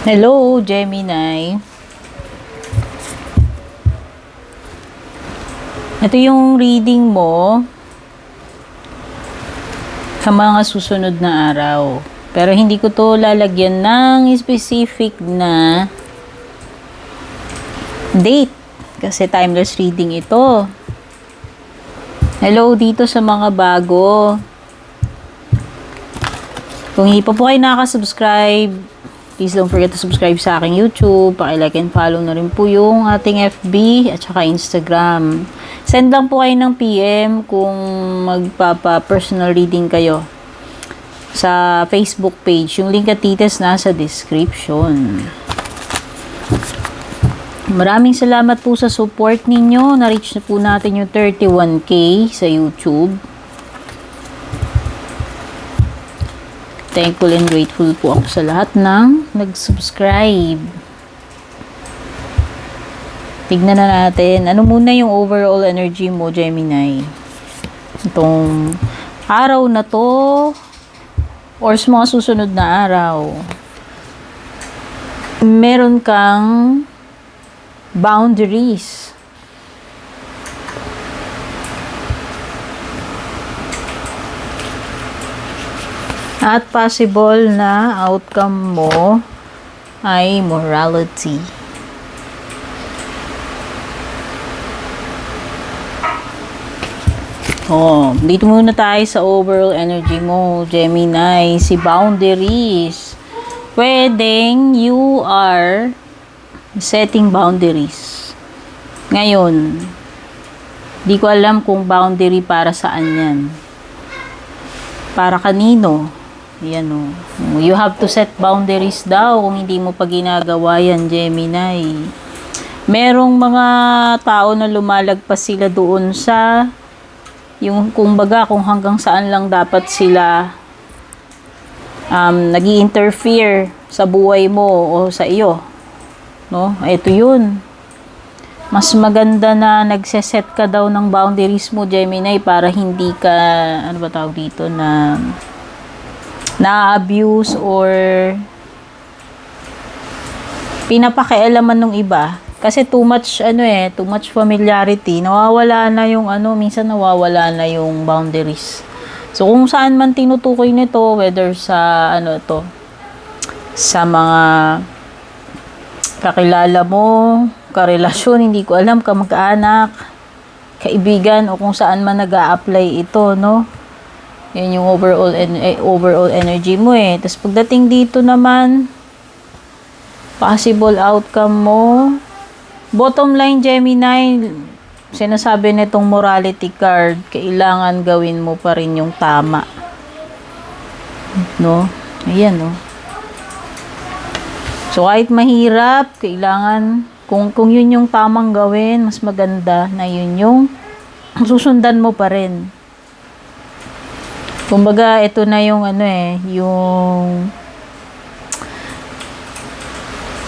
Hello, Gemini. Ito yung reading mo sa mga susunod na araw. Pero hindi ko to lalagyan ng specific na date kasi timeless reading ito. Hello dito sa mga bago. Kung hindi pa po kayo nakaka-subscribe, please don't forget to subscribe sa aking YouTube. Paki-like and follow na rin po yung ating FB at saka Instagram. Send lang po kayo ng PM kung magpapa-personal reading kayo sa Facebook page. Yung link at details nasa description. Maraming salamat po sa support ninyo. Na-reach na po natin yung 31K sa YouTube. Thankful and grateful po ako sa lahat ng nag-subscribe. Tignan na natin. Ano muna yung overall energy mo, Gemini? Itong araw na to or sa mga susunod na araw. Meron kang boundaries. At possible na outcome mo ay morality. Dito muna tayo sa overall energy mo, Gemini. Si boundaries. Pwedeng you are setting boundaries. Ngayon, di ko alam kung boundary para saan yan. Para kanino? Yan o. You have to set boundaries daw kung hindi mo pa ginagawa yan, Gemini. Merong mga tao na lumalagpas sila doon sa yung kumbaga kung hanggang saan lang dapat sila nag-i-interfere sa buhay mo o sa iyo. No? Ito yun. Mas maganda na nagseset ka daw ng boundaries mo, Gemini, para hindi ka, ano ba tawag dito, na-abuse or pinapakialaman ng iba. Kasi too much familiarity. Nawawala na yung minsan nawawala na yung boundaries. So, kung saan man tinutukoy nito, whether sa, sa mga kakilala mo, karelasyon, hindi ko alam, kamag-anak, kaibigan, o kung saan man nag-a-apply ito, no? Yan yung overall energy mo eh. Tapos pagdating dito naman, possible outcome mo, bottom line, Gemini, sinasabi nitong morality card, kailangan gawin mo pa rin yung tama. No? Ayan, no? So, kahit mahirap, kailangan, kung yun yung tamang gawin, mas maganda na yun yung susundan mo pa rin. Kumbaga, ito na yung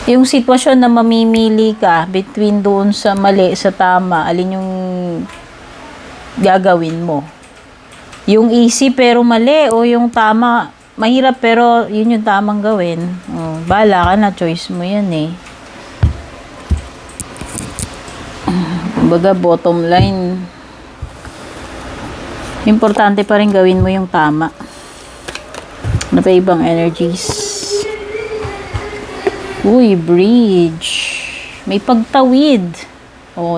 yung sitwasyon na mamimili ka between doon sa mali, sa tama, alin yung gagawin mo. Yung easy pero mali o yung tama, mahirap pero yun yung tamang gawin. Bahala ka na, choice mo yan eh. Kumbaga, bottom line, importante pa rin gawin mo yung tama. Ano pa ibang energies? Uy, bridge. May pagtawid.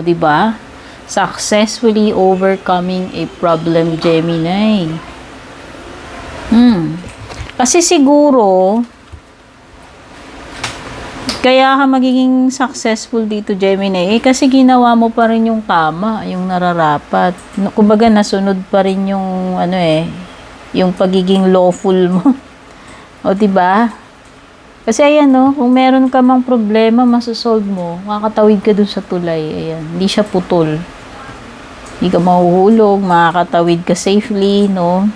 Di ba? Successfully overcoming a problem, Gemini. Kasi siguro, kaya ka magiging successful dito, Gemini, kasi ginawa mo pa rin yung tama, yung nararapat. Kumbaga, nasunod pa rin yung, yung pagiging lawful mo. Diba? Kasi ayan, kung meron ka mang problema, masasolve mo, makakatawid ka dun sa tulay. Ayan, hindi siya putol. Hindi ka mahuhulog, makakatawid ka safely, no?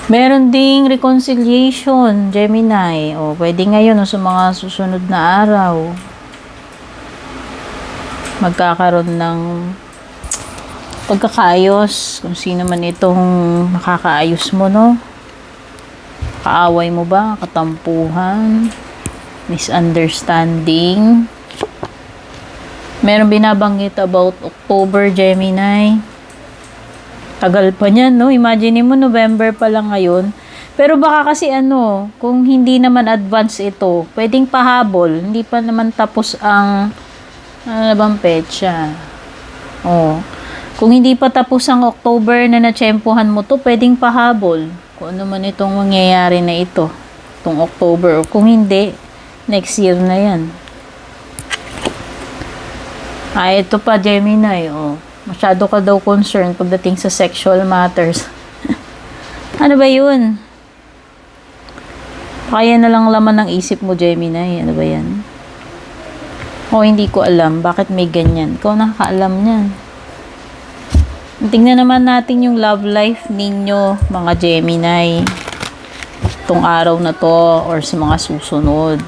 Meron ding reconciliation, Gemini. Pwede ngayon sa mga susunod na araw. Magkakaroon ng pagkakaayos. Kung sino man itong makakaayos mo, no? Kaaway mo ba? Katampuhan? misunderstanding. Meron binabanggit about October, Gemini. Tagal pa niyan, no? Imagine mo, November pa lang ngayon. Pero baka kasi kung hindi naman advance ito, pwedeng pahabol. Hindi pa naman tapos ang, ano na bang petsa? Oh. Kung hindi pa tapos ang October na natsyempohan mo to, pwedeng pahabol. Kung ano man itong mangyayari na ito. Itong October. O kung hindi, next year na yan. Ito pa, Gemini, oh. Masyado ka daw concerned pagdating sa sexual matters. Ano ba yun? Kaya na lang laman ng isip mo, Gemini. Ano ba yan? O, hindi ko alam. Bakit may ganyan? Ikaw nakakaalam niyan. Tingnan naman natin yung love life ninyo, mga Gemini. Itong araw na to or sa mga susunod.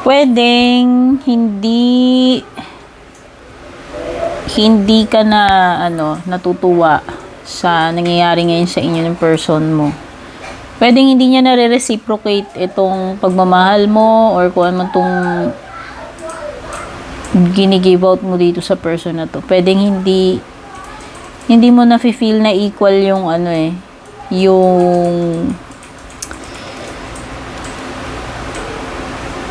Pwedeng hindi ka na natutuwa sa nangyayari ngayon sa inyo ng person mo. Pwedeng hindi niya nare-reciprocate itong pagmamahal mo or kung ano tong gini-give out mo dito sa person na to. Pwedeng hindi mo na-feel na equal yung yung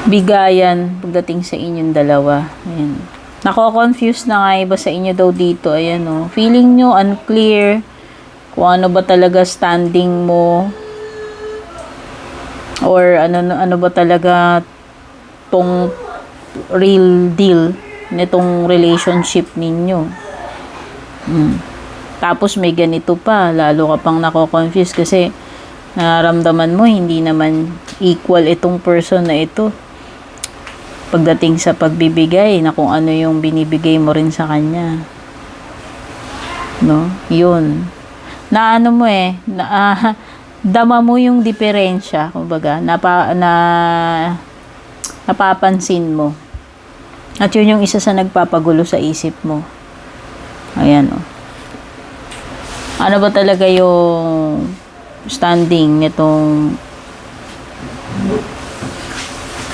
bigayan pagdating sa inyong dalawa. Ayan. Nako-confuse na nga iba sa inyo daw dito. Ayan, oh. Feeling nyo unclear kung ano ba talaga standing mo or ano ba talaga tong real deal nitong relationship ninyo. Tapos may ganito pa, lalo ka pang nako-confuse kasi nararamdaman mo hindi naman equal itong person na ito pagdating sa pagbibigay na kung ano yung binibigay mo rin sa kanya. No? Yun. Dama mo yung diferensya, kumbaga, napapansin mo. At yun yung isa sa nagpapagulo sa isip mo. Ayan, oh. Ano ba talaga yung standing nitong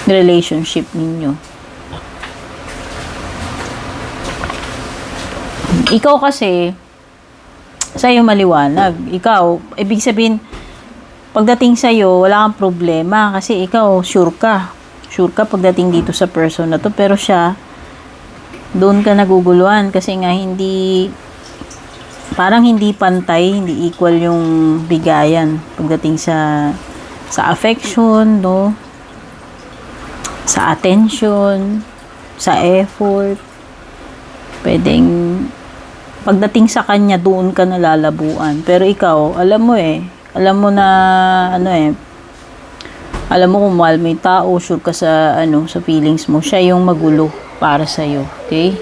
relationship ninyo? Ikaw kasi sa'yo maliwanag. Ikaw, ibig sabihin pagdating sa'yo wala kang problema kasi ikaw sure ka pagdating dito sa person na to, pero siya doon ka naguguluhan kasi nga parang hindi pantay, hindi equal yung bigayan pagdating sa affection, no? Sa attention, sa effort. Pwedeng pagdating sa kanya doon ka nalalabuan. Pero ikaw, alam mo na alam mo kung mahal mo yung tao, sure ka sa feelings mo. Siya yung magulo para sa iyo, okay?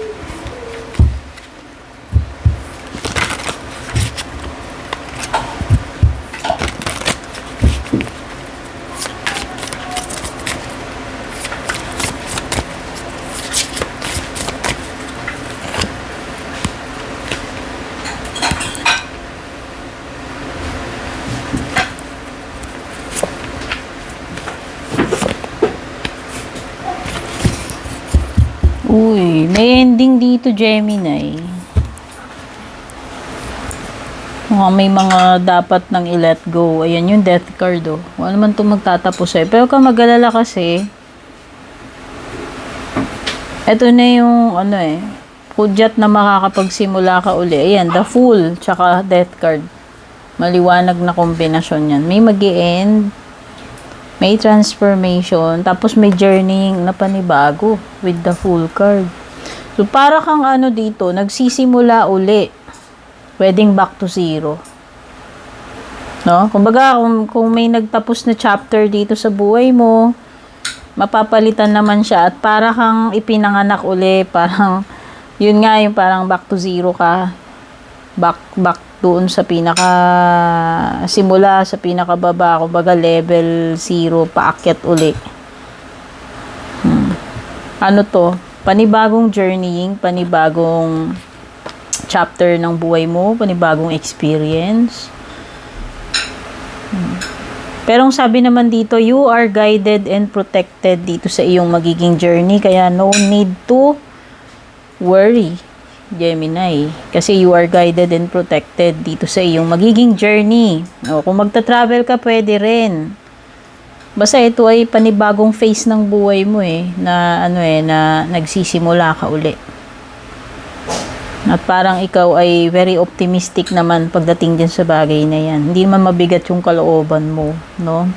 Uy, may ending dito, Gemini. May mga dapat nang i-let go. Ayan yung death card, oh. Ano naman itong magtatapos eh. Pero kung mag-alala kasi, eto na yung, pudyat na makakapagsimula ka uli. Ayan, the Fool, tsaka death card. Maliwanag na kombinasyon yan. May mag-i-end, may transformation, tapos may journeying na panibago with the Fool card. So, para kang dito, nagsisimula uli. Pwedeng back to zero. No? Kumbaga, kung may nagtapos na chapter dito sa buhay mo, mapapalitan naman siya at para kang ipinanganak uli. Parang, yun nga, yung parang back to zero ka. Back doon sa simula sa pinakababa, kumbaga level 0, paakyat uli. Ano to? Panibagong journeying, panibagong chapter ng buhay mo, panibagong experience. Pero ang sabi naman dito, you are guided and protected dito sa iyong magiging journey, kaya no need to worry, Gemini. Kasi you are guided and protected dito sa iyong magiging journey. O, kung magta-travel ka, pwede rin. Basta ito ay panibagong phase ng buhay mo na na nagsisimula ka uli. At parang ikaw ay very optimistic naman pagdating din sa bagay na yan. Hindi naman mabigat yung kalooban mo, no?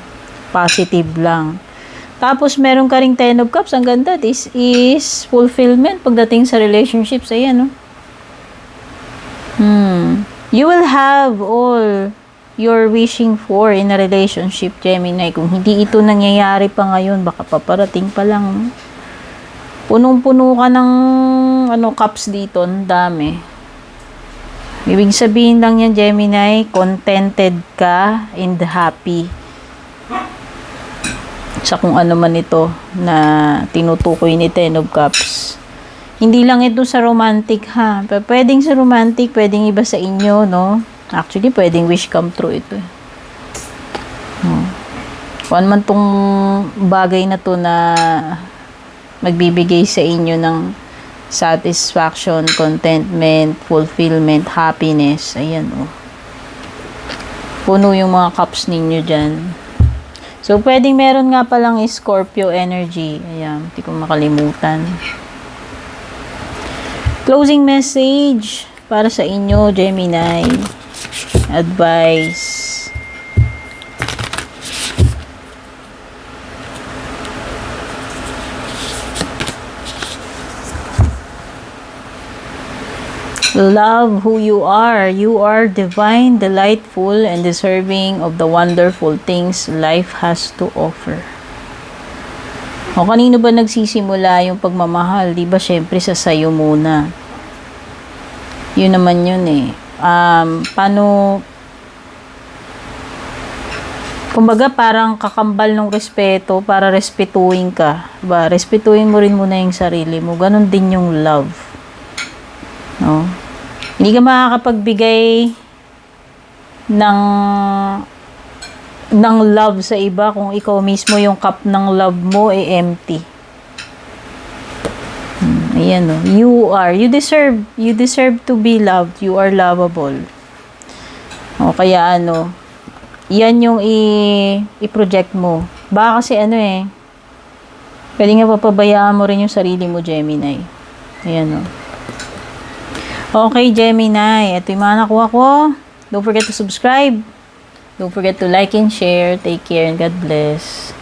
Positive lang. Tapos meron ka ring Ten of Cups, ang ganda. This is fulfillment pagdating sa relationships, ayan, no? You will have all you're wishing for in a relationship, Gemini. Kung hindi ito nangyayari pa ngayon, baka paparating pa lang. Punong-puno ka ng cups dito, ang dami. Ibig sabihin lang yan, Gemini, contented ka and happy sa kung ano man ito na tinutukoy ni Ten of Cups. Hindi lang ito sa romantic, ha. Pwedeng sa romantic, pwedeng iba sa inyo, no? Actually, pwedeng wish come true ito. Kung ano man tong bagay na to na magbibigay sa inyo ng satisfaction, contentment, fulfillment, happiness. Ayan, oh. Puno yung mga cups ninyo dyan. So, pwedeng meron nga palang Scorpio energy. Ayan, hindi ko makalimutan. Closing message para sa inyo, Gemini. Advice. Love who you are. You are divine, delightful, and deserving of the wonderful things life has to offer. O kanino ba nagsisimula yung pagmamahal? Di ba syempre sa sayo muna. Yun naman yun paano, kumbaga parang kakambal ng respeto para respetuhin ka. Diba? Respetuhin mo rin muna yung sarili mo. Ganon din yung love. No? Hindi ka makakapagbigay ng love sa iba kung ikaw mismo yung cup ng love mo empty. Ayan, no? You deserve to be loved. You are lovable. O kaya yan yung i-project mo. Baka kasi pwede nga papabayaan mo rin yung sarili mo, Gemini. Ayan, no? Okay, Gemini. Ito yung mga nakuha ko. Don't forget to subscribe. Don't forget to like and share. Take care and God bless.